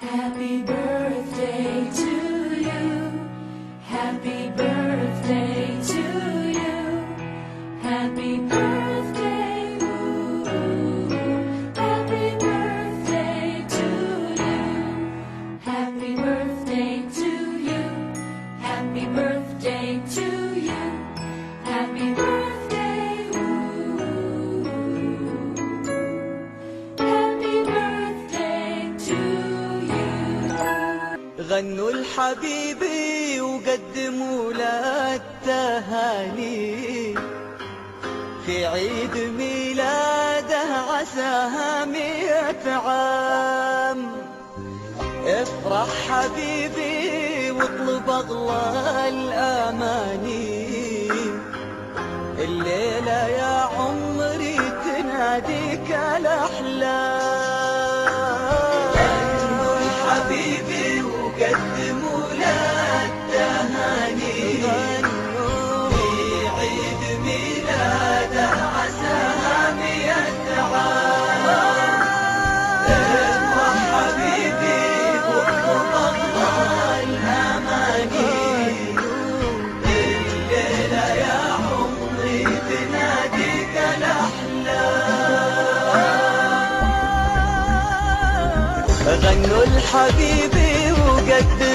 Happy birthday to you. Happy birthday to you. Happy birthday, ooh. Happy birthday to you. Happy birthday to you. Happy birthday to you. Happy birthday, ooh. Happy birthday to you. غنوا لحبيبي وقدموا له التهاني في عيد ميلاده عساها 100 عام. افرح حبيبي واطلب اغلى الاماني، الليله يا عمري تناديك الاحلام. غنوا لحبيبي وقدموا له التهاني في عيد ميلاده عساها 100 عام. افرح حبيبي واطلب اغلى الاماني، الليله يا عمري تناديك الاحلام. غنوا لحبيبي وقدموا